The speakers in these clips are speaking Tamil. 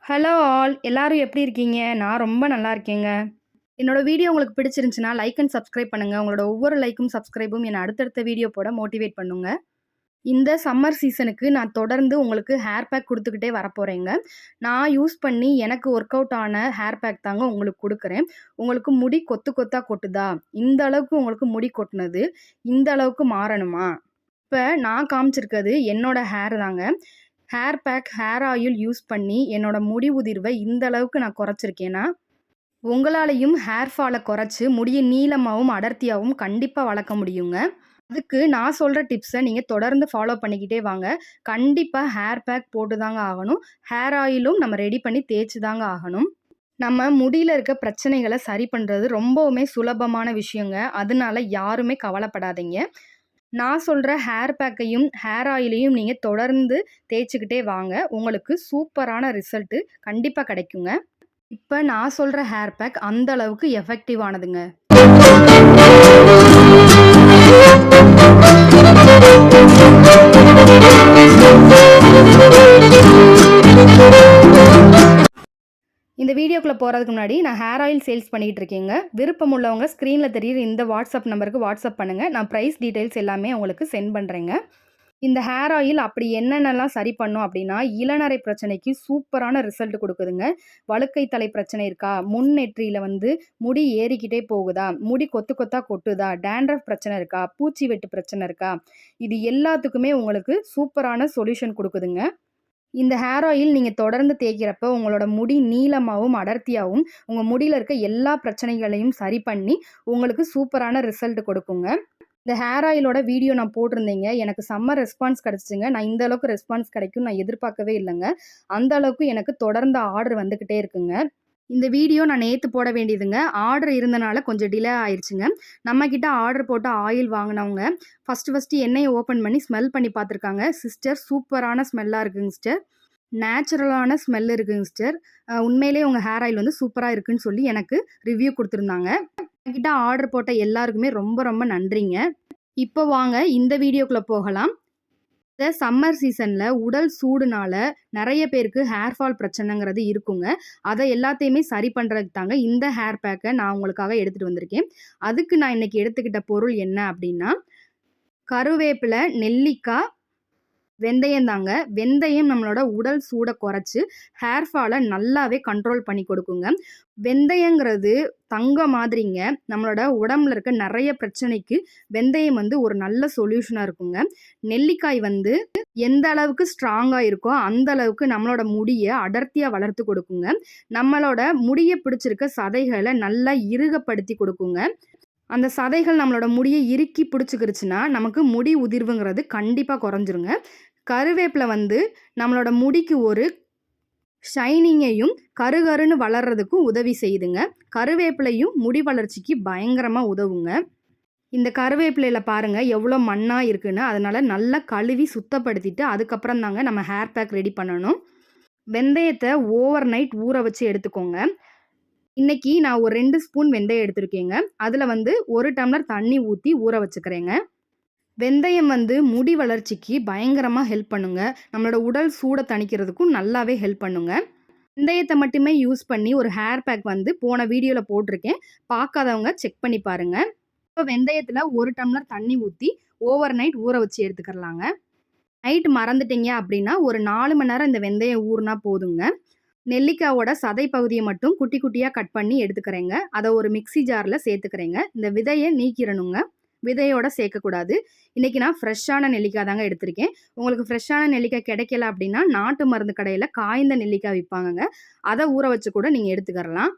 ஹலோ ஆல் எல்லாரும் எப்படி இருக்கீங்க? நான் ரொம்ப நல்லா இருக்கேங்க. என்னோட வீடியோ உங்களுக்கு பிடிச்சிருந்துச்சுன்னா, லைக் அண்ட் சப்ஸ்கிரைப் பண்ணுங்க. உங்களோட ஒவ்வொரு லைக்கும், சப்ஸ்கிரைபும் என்ன அடுத்தடுத்த வீடியோ போட மோட்டிவேட் பண்ணுங்க. இந்த சம்மர் சீசனுக்கு நான் தொடர்ந்து உங்களுக்கு ஹேர் பேக் குடுத்துக்கிட்டே வரப்போறேங்க. நான் யூஸ் பண்ணி எனக்கு ஒர்க் அவுட் ஆன ஹேர் பேக் தாங்க உங்களுக்கு குடுக்குறேன். உங்களுக்கு முடி கொத்து கொத்தா கொட்டுதா? இந்த அளவுக்கு உங்களுக்கு முடி கொட்டுனது, இந்த அளவுக்கு மாறணுமா? இப்ப நான் காமிச்சிருக்கிறது என்னோட ஹேர் தாங்க. Hair pack, hair oil use பண்ணி என்னோட முடி உதிர்வ இந்த அளவுக்கு நான் குறைச்சிருக்கேன்னா, உங்களாலயும் ஹேர் ஃபால குறைச்சு முடிய நீளமாவும், அடர்த்தியாவும் கண்டிப்பா வளர்க்க முடியுங்க. அதுக்கு நான் சொல்ற டிப்ஸ நீங்க தொடர்ந்து ஃபாலோ பண்ணிக்கிட்டே வாங்க. கண்டிப்பா ஹேர் பேக் போட்டு தாங்க ஆகணும். ஹேர் ஆயிலும் நம்ம ரெடி பண்ணி தேய்ச்சு தாங்க ஆகணும். நம்ம முடியில இருக்க பிரச்சனைகள சரி பண்றது ரொம்பவுமே சுலபமான விஷயங்க. அதனால யாருமே கவலைப்படாதீங்க. நான் சொல்ற ஹேர் பேக்கையும், ஹேர் ஆயிலையும் நீங்க தொடர்ந்து தேய்ச்சுக்கிட்டே வாங்க. உங்களுக்கு சூப்பரான ரிசல்ட்டு கண்டிப்பா கிடைக்குங்க. இப்ப நான் சொல்ற ஹேர் பேக் அந்த அளவுக்கு எஃபெக்டிவ் ஆனதுங்க. இந்த வீடியோக்குள்ள போறதுக்கு முன்னாடி நான் ஹேர் ஆயில் சேல்ஸ் பண்ணிட்டு இருக்கேங்க. விருப்பம் உள்ளவங்க ஸ்க்ரீன்ல தெரியிற இந்த வாட்ஸ்அப் நம்பருக்கு வாட்ஸ்அப் பண்ணுங்க. நான் பிரைஸ் டீடைல்ஸ் எல்லாமே உங்களுக்கு சென்ட் பண்றேங்க. இந்த ஹேர் ஆயில் அப்படி என்னென்னலாம் சரி பண்ணும் அப்படின்னா, இளநரை பிரச்சனைக்கு சூப்பரான ரிசல்ட் குடுக்குதுங்க. வழுக்கை தலை பிரச்சனை இருக்கா? முன் நெற்றியில முடி ஏறிக்கிட்டே போகுதா? முடி கொத்து கொத்தா கொட்டுதா? டாண்ட்ரஃப் பிரச்சனை இருக்கா? பூச்சி வெட்டு பிரச்சனை இருக்கா? இது எல்லாத்துக்குமே உங்களுக்கு சூப்பரான சொல்யூஷன் குடுக்குதுங்க. இந்த ஹேர் ஆயில் நீங்க தொடர்ந்து தேய்க்கிறப்ப, உங்களோட முடி நீளமாவும், அடர்த்தியாவும், உங்க முடியில இருக்க எல்லா பிரச்சனைகளையும் சரி பண்ணி, உங்களுக்கு சூப்பரான ரிசல்ட் கொடுக்குங்க. இந்த ஹேர் ஆயிலோட வீடியோ நான் போட்டிருந்தேங்க. எனக்கு செம்ம ரெஸ்பான்ஸ் கிடைச்சுச்சுங்க. நான் இந்த அளவுக்கு ரெஸ்பான்ஸ் கிடைக்கும்னு நான் எதிர்பார்க்கவே இல்லங்க. அந்த அளவுக்கு எனக்கு தொடர்ந்து ஆர்டர் வந்துகிட்டே இருக்குங்க. இந்த வீடியோ நான் நேத்து போட வேண்டியதுங்க. ஆர்டர் இருந்தனால கொஞ்சம் டிலே ஆயிருச்சுங்க. நம்மகிட்ட ஆர்டர் போட்டு ஆயில் வாங்குனவங்க, ஃபர்ஸ்ட்டு எண்ணெய ஓப்பன் பண்ணி ஸ்மெல் பண்ணி பார்த்துருக்காங்க. சிஸ்டர் சூப்பரான ஸ்மெல்லா இருக்குங்க சிஸ்டர். நேச்சுரலான ஸ்மெல் இருக்குங்க சிஸ்டர். உண்மையிலேயே உங்க ஹேர் ஆயில் சூப்பரா இருக்குன்னு சொல்லி எனக்கு ரிவ்யூ குடுத்துருந்தாங்க. என்கிட்ட ஆர்டர் போட்ட எல்லாருக்குமே ரொம்ப ரொம்ப நன்றிங்க. இப்போ வாங்க இந்த வீடியோக்குள்ள போகலாம். இந்த சம்மர் சீசன்ல உடல் சூடுனால நெறைய பேருக்கு ஹேர் ஃபால் பிரச்சனைங்கிறது இருக்குங்க. அத எல்லாத்தையுமே சரி பண்றதுக்கு தாங்க இந்த ஹேர் பேக்க நான் உங்களுக்காக எடுத்துட்டு வந்திருக்கேன். அதுக்கு நான் இன்னைக்கு எடுத்துக்கிட்ட பொருள் என்ன அப்டின்னா, கருவேப்பில, நெல்லிக்கா, வெந்தயம் தாங்க. வெந்தயம் நம்மளோட உடல் சூட குறைச்சு, ஹேர் ஃபால நல்லாவே கண்ட்ரோல் பண்ணி கொடுக்குங்க. வெந்தயங்கிறது தங்கம் மாதிரிங்க. நம்மளோட உடம்புல இருக்க நெறைய பிரச்சனைக்கு வெந்தயம் ஒரு நல்ல சொல்யூஷனா இருக்குங்க. நெல்லிக்காய் எந்த அளவுக்கு ஸ்ட்ராங்கா இருக்கோ, அந்த அளவுக்கு நம்மளோட முடிய அடர்த்தியா வளர்த்து கொடுக்குங்க. நம்மளோட முடிய பிடிச்சிருக்க சதைகள நல்லா இறுகப்படுத்தி கொடுக்குங்க. அந்த சதைகள் நம்மளோட முடிய இறுக்கி பிடிச்சுக்கிருச்சுன்னா, நமக்கு முடி உதிர்வுங்கிறது கண்டிப்பா குறைஞ்சிருங்க. கருவேப்பில நம்மளோட முடிக்கு ஒரு ஷைனிங்கையும், கருகருன்னு வளர்றதுக்கும் உதவி செய்யுதுங்க. கருவேப்பிலையும் முடி வளர்ச்சிக்கு பயங்கரமா உதவுங்க. இந்த கருவேப்பிலையில பாருங்க எவ்வளோ மண்ணா இருக்குன்னு. அதனால நல்லா கழுவி சுத்தப்படுத்திட்டு, அதுக்கப்புறம் தாங்க நம்ம ஹேர் பேக் ரெடி பண்ணணும். வெந்தயத்த ஓவர் நைட் ஊற வச்சு எடுத்துக்கோங்க. இன்னைக்கு நான் ஒரு 2 ஸ்பூன் வெந்தயம் எடுத்திருக்கேங்க. அதுல 1 டம்ளர் தண்ணி ஊத்தி ஊற வச்சுக்கிறேங்க. வெந்தயம் முடி வளர்ச்சிக்கு பயங்கரமா ஹெல்ப் பண்ணுங்க. நம்மளோட உடல் சூட தணிக்கிறதுக்கும் நல்லாவே ஹெல்ப் பண்ணுங்க. வெந்தயத்த மட்டுமே யூஸ் பண்ணி ஒரு ஹேர் பேக் போன வீடியோல போட்டிருக்கேன். பார்க்காதவங்க செக் பண்ணி பாருங்க. இப்போ வெந்தயத்துல 1 டம்ளர் தண்ணி ஊத்தி ஓவர் நைட் ஊற வச்சு எடுத்துக்கிறலாங்க. நைட் மறந்துட்டீங்க அப்படின்னா, ஒரு 4 மணி நேரம் இந்த வெந்தயம் ஊறுனா போதுங்க. நெல்லிக்காவோட சதை பகுதிய மட்டும் குட்டி குட்டியா கட் பண்ணி எடுத்துக்கிறேங்க. அத ஒரு மிக்ஸி ஜார்ல சேர்த்துக்கிறேங்க. இந்த விதைய நீக்கிரணுங்க. விதையோட சேர்க்கக்கூடாது. இன்னைக்கு நான் ஃப்ரெஷ்ஷான நெல்லிக்காய் தாங்க எடுத்திருக்கேன். உங்களுக்கு ஃப்ரெஷ்ஷான நெல்லிக்காய் கிடைக்கல அப்படின்னா, நாட்டு மருந்து கடையில காய்ந்த நெல்லிக்காய் விப்பாங்கங்க. அத ஊற வச்சு கூட நீங்க எடுத்துக்கிறலாம்.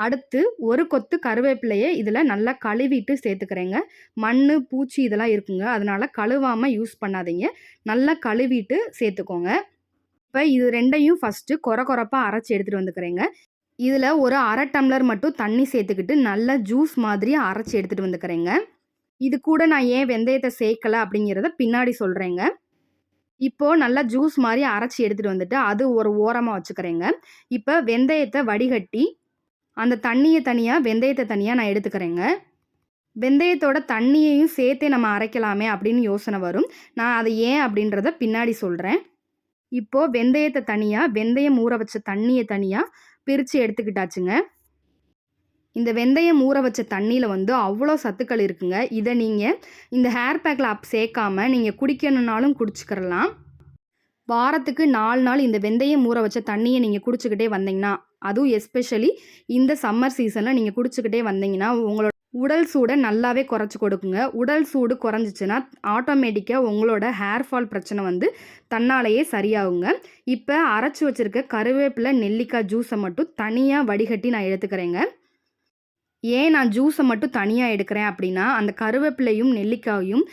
அடுத்து ஒரு கொத்து கருவேப்பிலைய இதுல நல்லா கழுவிட்டு சேர்த்துக்கிறேங்க. மண்ணு, பூச்சி இதெல்லாம் இருக்குங்க. அதனால கழுவாம யூஸ் பண்ணாதீங்க. நல்லா கழுவிட்டு சேர்த்துக்கோங்க. இப்ப இது 2யும் ஃபர்ஸ்ட்டு கொரகொரப்பா அரைச்சு எடுத்துட்டு வந்துக்கிறேங்க. இதுல ஒரு 1/2 டம்ளர் மட்டும் தண்ணி சேர்த்துக்கிட்டு நல்லா ஜூஸ் மாதிரி அரைச்சு எடுத்துட்டு வந்துக்கிறேங்க. இது கூட நான் ஏன் வெந்தயத்த சேர்க்கல அப்படிங்கிறத பின்னாடி சொல்றேங்க. இப்போ நல்லா ஜூஸ் மாரி அரைச்சு எடுத்துட்டு வந்துட்டு, அது ஒரு ஓரமா வச்சுக்கிறேங்க. இப்ப வெந்தயத்த வடிகட்டி, அந்த தண்ணிய தனியா, வெந்தயத்த தனியா நான் எடுத்துக்கிறேங்க. வெந்தயத்தோட தண்ணியையும் சேர்த்தே நம்ம அரைக்கலாமே அப்படின்னு யோசனை வரும். நான் அது ஏன் அப்படின்றத பின்னாடி சொல்றேன். இப்போ வெந்தயத்த தனியா, வெந்தயம் ஊற வச்ச தண்ணிய தனியா பிரிச்சு எடுத்துக்கிட்டாச்சுங்க. இந்த வெந்தயம் ஊற வச்ச தண்ணீல வந்து அவ்வளோ சத்துக்கள் இருக்குங்க. இத நீங்க இந்த ஹேர் பேக்ல சேர்க்காம நீங்க குடிக்கணும்னாலும் குடிச்சுக்கிறலாம். வாரத்துக்கு 4 நாள் இந்த வெந்தயம் ஊற வச்ச தண்ணிய நீங்க குடிச்சுக்கிட்டே வந்தீங்கன்னா, அதுவும் எஸ்பெஷலி இந்த சம்மர் சீசன்ல நீங்க குடிச்சுக்கிட்டே வந்தீங்கன்னா, உங்களோட உடல் சூட நல்லாவே குறைச்சு கொடுக்குங்க. உடல் சூடு குறைஞ்சிச்சுன்னா, ஆட்டோமேட்டிக்கா உங்களோட ஹேர் ஃபால் பிரச்சனை வந்து தன்னாலேயே சரியாகுங்க. இப்ப அரைச்சு வச்சிருக்க கருவேப்பிலை, நெல்லிக்காய் ஜூஸ மட்டும் தனியா வடிகட்டி நான் எடுத்துக்கிறேங்க. ஏன் நான் ஜூஸை மட்டும் தனியாக எடுக்கிறேன் அப்படின்னா, அந்த கருவேப்பிலையும் நெல்லிக்காயும்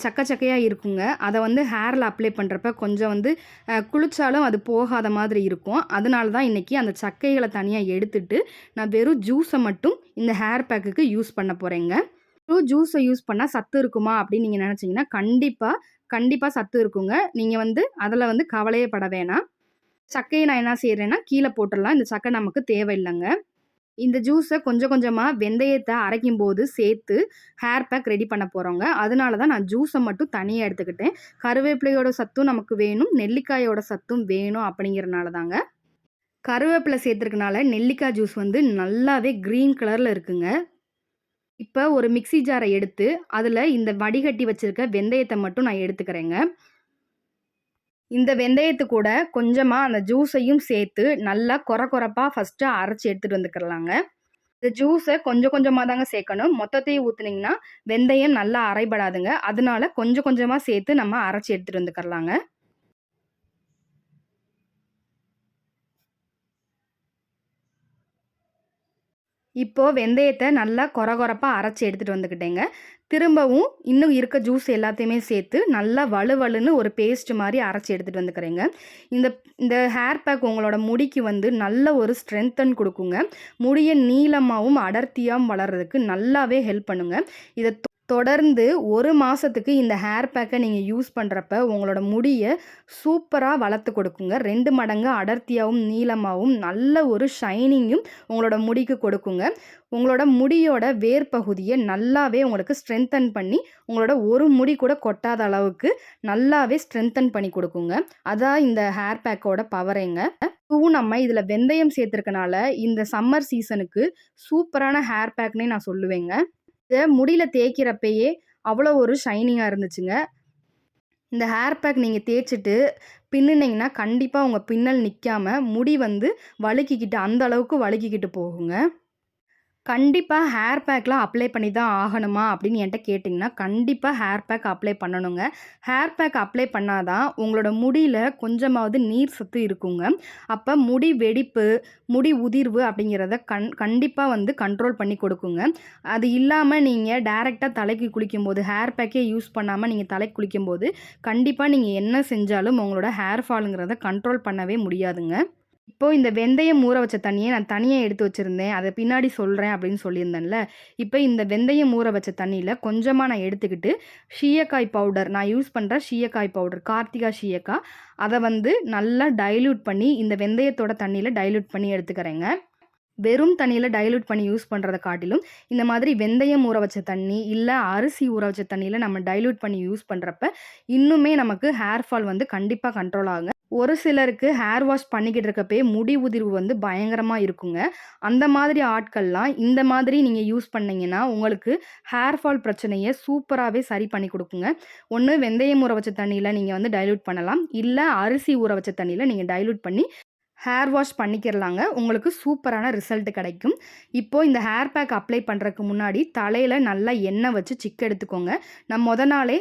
சக்க சக்கையா இருக்குங்க. அதை வந்து ஹேரில் அப்ளை பண்ணுறப்ப கொஞ்சம் வந்து குளிச்சாலும் அது போகாத மாதிரி இருக்கும். அதனால தான் இன்றைக்கி அந்த சக்கைகளை தனியாக எடுத்துட்டு நான் வெறும் ஜூஸை மட்டும் இந்த ஹேர் பேக்குக்கு யூஸ் பண்ண போகிறேங்க. வெறும் ஜூஸை யூஸ் பண்ணால் சத்து இருக்குமா அப்படின்னு நீங்கள் நினச்சிங்கன்னா, கண்டிப்பாக சத்து இருக்குங்க. நீங்கள் வந்து அதில் வந்து கவலையே பட வேணாம். சக்கையை நான் என்ன செய்கிறேன்னா கீழே போட்டுடலாம். இந்த சக்கை நமக்கு தேவையில்லைங்க. இந்த ஜூஸை கொஞ்சம் கொஞ்சமாக வெந்தயத்தை அரைக்கும்போது சேர்த்து ஹேர் பேக் ரெடி பண்ண போகிறோங்க. அதனால தான் நான் ஜூஸை மட்டும் தனியாக எடுத்துக்கிட்டேன். கருவேப்பிலையோட சத்தும் நமக்கு வேணும், நெல்லிக்காயோட சத்தும் வேணும் அப்படிங்கிறனால தாங்க. கருவேப்பிலை சேர்த்துருக்கனால நெல்லிக்காய் ஜூஸ் வந்து நல்லாவே க்ரீன் கலரில் இருக்குங்க. இப்போ ஒரு மிக்ஸி ஜாரை எடுத்து அதில் இந்த வடிகட்டி வச்சுருக்க வெந்தயத்தை மட்டும் நான் எடுத்துக்கிறேங்க. இந்த வெந்தயத்து கூட கொஞ்சமா அந்த ஜூஸையும் சேர்த்து நல்லா கொரப்பா ஃபர்ஸ்ட்டு அரைச்சு எடுத்துட்டு வந்துக்கிறலாங்க. இந்த ஜூஸை கொஞ்சம் கொஞ்சமா தாங்க சேர்க்கணும். மொத்தத்தையும் ஊத்துனீங்கன்னா வெந்தயம் நல்லா அரைபடாதுங்க. அதனால கொஞ்சம் கொஞ்சமா சேர்த்து நம்ம அரைச்சு எடுத்துட்டு வந்துக்கிறலாங்க. இப்போ வெந்தயத்தை நல்லா கொரப்பா அரைச்சு எடுத்துட்டு வந்துக்கிட்டேங்க. திரும்பவும் இன்னும் இருக்க ஜூஸ் எல்லாத்தையுமே சேர்த்து நல்லா வழுவழுன்னு ஒரு பேஸ்ட் மாதிரி அரைச்சி எடுத்துகிட்டு வந்துக்கிறேங்க. இந்த இந்த ஹேர் பேக் உங்களோட முடிக்கு வந்து நல்ல ஒரு ஸ்ட்ரென்த்தன் கொடுக்குங்க. முடியை நீளமாகவும் அடர்த்தியாகவும் வளர்கிறதுக்கு நல்லாவே ஹெல்ப் பண்ணுங்க. இதை தொடர்ந்து 1 மாதத்துக்கு இந்த ஹேர் பேக்கை நீங்கள் யூஸ் பண்ணுறப்ப உங்களோட முடியை சூப்பராக வளர்த்து கொடுக்குங்க. 2 மடங்கு அடர்த்தியாகவும் நீளமாகவும் நல்ல ஒரு ஷைனிங்கும் உங்களோட முடிக்கு கொடுக்குங்க. உங்களோட முடியோட வேர் பகுதியை நல்லாவே உங்களுக்கு ஸ்ட்ரென்தன் பண்ணி உங்களோட ஒரு முடி கூட கொட்டாத அளவுக்கு நல்லாவே ஸ்ட்ரென்தன் பண்ணி கொடுக்குங்க. அதான் இந்த ஹேர் பேக்கோட பவரேங்க. நம்ம இதில் வெந்தயம் சேர்த்துருக்கனால இந்த சம்மர் சீசனுக்கு சூப்பரான ஹேர் பேக்னே நான் சொல்லுவேங்க. இதை முடியில் தேய்க்கிறப்பயே அவ்வளோ ஒரு ஷைனிங்காக இருந்துச்சுங்க. இந்த ஹேர் பேக் நீங்கள் தேய்ச்சிட்டு பின்னுனீங்கன்னா கண்டிப்பாக உங்கள் பின்னல் நிற்காம முடி வந்து வழுக்கிக்கிட்டு அந்த அளவுக்கு வழுக்கிக்கிட்டு போகுங்க. கண்டிப்பாக ஹேர் பேக்லாம் அப்ளை பண்ணி தான் ஆகணுமா அப்படின்னு என்கிட்ட கேட்டிங்கன்னா, கண்டிப்பாக ஹேர் பேக் அப்ளை பண்ணணுங்க. ஹேர் பேக் அப்ளை பண்ணால் தான் உங்களோட முடியில் கொஞ்சமாவது நீர் சத்து இருக்குங்க. அப்போ முடி வெடிப்பு, முடி உதிர்வு அப்படிங்கிறத கண்டிப்பாக வந்து கண்ட்ரோல் பண்ணி கொடுக்குங்க. அது இல்லாமல் நீங்கள் டைரெக்டாக தலைக்கு குளிக்கும்போது, ஹேர் பேக்கே யூஸ் பண்ணாமல் நீங்கள் தலைக்கு குளிக்கும்போது, கண்டிப்பாக நீங்கள் என்ன செஞ்சாலும் உங்களோட ஹேர் ஃபாலுங்கிறத கண்ட்ரோல் பண்ணவே முடியாதுங்க. இப்போது இந்த வெந்தயம் ஊற வச்ச தண்ணியை நான் தனியாக எடுத்து வச்சுருந்தேன். அதை பின்னாடி சொல்கிறேன் அப்படின்னு சொல்லியிருந்தேன்ல. இப்போ இந்த வெந்தயம் ஊற வச்ச தண்ணியில் கொஞ்சமாக நான் எடுத்துக்கிட்டு சீயக்காய் பவுடர், நான் யூஸ் பண்ணுற சீயக்காய் பவுடர் கார்த்திகா சீயக்காய், அதை வந்து நல்லா டைல்யூட் பண்ணி இந்த வெந்தயத்தோட தண்ணியில் டைல்யூட் பண்ணி எடுத்துக்கிறேங்க. வெறும் தண்ணியில் டைல்யூட் பண்ணி யூஸ் பண்ணுறத காட்டிலும் இந்த மாதிரி வெந்தயம் ஊற வச்ச தண்ணி இல்லை அரிசி ஊற வச்ச தண்ணியில் நம்ம டைல்யூட் பண்ணி யூஸ் பண்ணுறப்ப இன்னுமே நமக்கு ஹேர் ஃபால் வந்து கண்டிப்பாக கண்ட்ரோல் ஆகுங்க. ஒரு சிலருக்கு ஹேர் வாஷ் பண்ணிக்கிட்டு இருக்கப்பே முடி உதிர்வு வந்து பயங்கரமாக இருக்குங்க. அந்த மாதிரி ஆட்கள்லாம் இந்த மாதிரி நீங்கள் யூஸ் பண்ணிங்கன்னா உங்களுக்கு ஹேர் ஃபால் பிரச்சனையை சூப்பராகவே சரி பண்ணி கொடுக்குங்க. ஒன்று வெந்தயம் ஊற வச்ச தண்ணியில் நீங்கள் வந்து டைல்யூட் பண்ணலாம், இல்லை அரிசி ஊற வச்ச தண்ணியில் நீங்கள் டைல்யூட் பண்ணி ஹேர் வாஷ் பண்ணிக்கிறலாங்க. உங்களுக்கு சூப்பரான ரிசல்ட் கிடைக்கும். இப்போது இந்த ஹேர் பேக் அப்ளை பண்ணுறதுக்கு முன்னாடி தலையில் நல்லா எண்ணெய் வச்சு சிக்கு எடுத்துக்கோங்க. நான் நாளே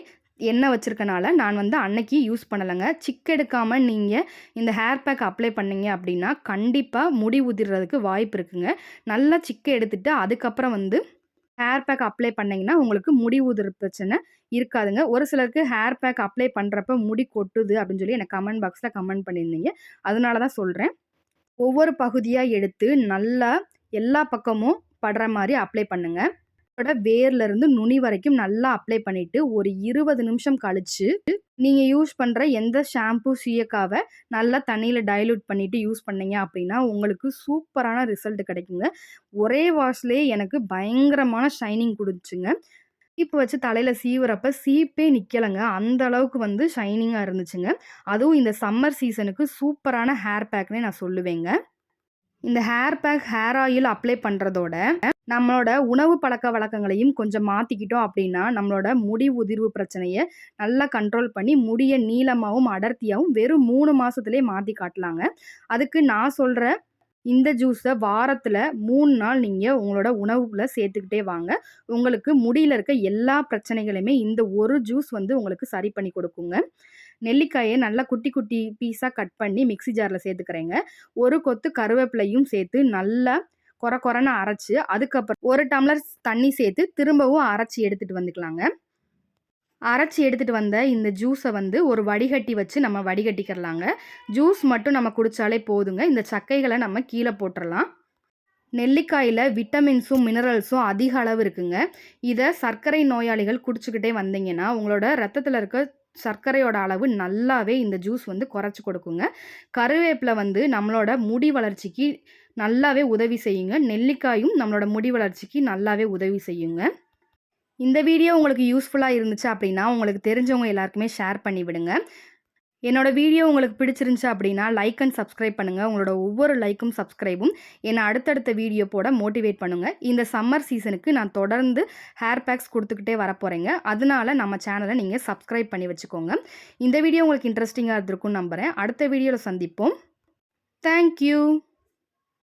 எண்ணெய் வச்சுருக்கனால நான் வந்து அன்னைக்கு யூஸ் பண்ணலைங்க. சிக்கு எடுக்காமல் நீங்கள் இந்த ஹேர் பேக் அப்ளை பண்ணிங்க அப்படின்னா கண்டிப்பாக முடி உதிர்றதுக்கு வாய்ப்பு இருக்குங்க. நல்லா சிக்கு எடுத்துகிட்டு அதுக்கப்புறம் வந்து ஹேர் பேக் அப்ளை பண்ணிங்கன்னா உங்களுக்கு முடி உதிர் பிரச்சனை இருக்காதுங்க. ஒரு சிலருக்கு ஹேர் பேக் அப்ளை பண்ணுறப்ப முடி கொட்டுது அப்படின்னு சொல்லி எனக்கு கமெண்ட் பாக்ஸில் கமெண்ட் பண்ணியிருந்தீங்க. அதனால தான் சொல்கிறேன். ஒவ்வொரு பகுதியாக எடுத்து நல்லா எல்லா பக்கமும் படுற மாதிரி அப்ளை பண்ணுங்கள். வேர்லேருந்து நுனி வரைக்கும் நல்லா அப்ளை பண்ணிவிட்டு ஒரு 20 நிமிஷம் கழித்து நீங்கள் யூஸ் பண்ணுற எந்த ஷாம்பு சீயக்காவை நல்லா தண்ணியில் டைல்யூட் பண்ணிவிட்டு யூஸ் பண்ணீங்க அப்படின்னா உங்களுக்கு சூப்பரான ரிசல்ட் கிடைக்குங்க. ஒரே வாஷ்லேயே எனக்கு பயங்கரமான ஷைனிங் கொடுத்துச்சுங்க. சீப்பு வச்சு தலையில சீவுறப்ப சீப்பே நிக்கலங்க. அந்த அளவுக்கு வந்து ஷைனிங்கா இருந்துச்சுங்க. அதுவும் இந்த சம்மர் சீசனுக்கு சூப்பரான ஹேர் பேக்ன்னே நான் சொல்லுவேங்க. இந்த hair pack, hair oil apply பண்றதோட, நம்மளோட உணவு பழக்கவழக்கங்களையும் கொஞ்சம் மாத்திக்கிட்டோம் அப்டின்னா, நம்மளோட முடி உதிர்வு பிரச்சனைய நல்லா கண்ட்ரோல் பண்ணி, முடிய நீளமாவும், அடர்த்தியாவும் வெறும் 3 மாசத்திலேயே மாத்தி காட்டலாங்க. அதுக்கு நான் சொல்ற இந்த ஜூஸ வாரத்துல 3 நாள் நீங்க உங்களோட உணவுல சேர்த்துக்கிட்டே வாங்க. உங்களுக்கு முடியில இருக்க எல்லா பிரச்சனைகளையுமே இந்த ஒரு ஜூஸ் வந்து உங்களுக்கு சரி பண்ணி கொடுக்குங்க. நெல்லிக்காய நல்லா குட்டி குட்டி பீஸா கட் பண்ணி மிக்ஸி ஜார்ல சேர்த்துக்கிறேங்க. ஒரு கொத்து கருவேப்பிலையும் சேர்த்து நல்லா கொர கொரன்னு அரைச்சு, அதுக்கப்புறம் 1 டம்ளர் தண்ணி சேர்த்து திரும்பவும் அரைச்சு எடுத்துட்டு வந்துக்கலாங்க. அரைச்சு எடுத்துட்டு வந்த இந்த ஜூஸை வந்து ஒரு வடிகட்டி வச்சு நம்ம வடிகட்டிக்கிறலாங்க. ஜூஸ் மட்டும் நம்ம குடித்தாலே போதுங்க. இந்த சக்கைகளை நம்ம கீழே போட்டுடலாம். நெல்லிக்காயில் விட்டமின்ஸும் மினரல்ஸும் அதிக அளவு இருக்குங்க. இதை சர்க்கரை நோயாளிகள் குடிச்சுக்கிட்டே வந்தீங்கன்னா உங்களோட ரத்தத்தில் இருக்க சர்க்கரையோட அளவு நல்லாவே இந்த ஜூஸ் வந்து குறைச்சி கொடுக்குங்க. கருவேப்பிலை வந்து நம்மளோட முடி வளர்ச்சிக்கு நல்லாவே உதவி செய்யுங்க. நெல்லிக்காயும் நம்மளோட முடி வளர்ச்சிக்கு நல்லாவே உதவி செய்யுங்க. இந்த வீடியோ உங்களுக்கு யூஸ்ஃபுல்லாக இருந்துச்சு அப்படின்னா உங்களுக்கு தெரிஞ்சவங்க எல்லாருக்குமே ஷேர் பண்ணி விடுங்க. என்னோட வீடியோ உங்களுக்கு பிடிச்சிருந்துச்சு அப்படின்னா லைக் அண்ட் சப்ஸ்கிரைப் பண்ணுங்கள். உங்களோட ஒவ்வொரு லைக்கும் சப்ஸ்கிரைபும் என்னை அடுத்தடுத்த வீடியோ போட மோட்டிவேட் பண்ணுங்கள். இந்த சம்மர் சீசனுக்கு நான் தொடர்ந்து ஹேர் பேக்ஸ் கொடுத்துக்கிட்டே வரப்போகிறேங்க. அதனால நம்ம சேனலை நீங்கள் சப்ஸ்கிரைப் பண்ணி வச்சுக்கோங்க. இந்த வீடியோ உங்களுக்கு இன்ட்ரெஸ்டிங்காக இருந்திருக்கும்னு நம்புகிறேன். அடுத்த வீடியோவில் சந்திப்போம். தேங்க்யூ.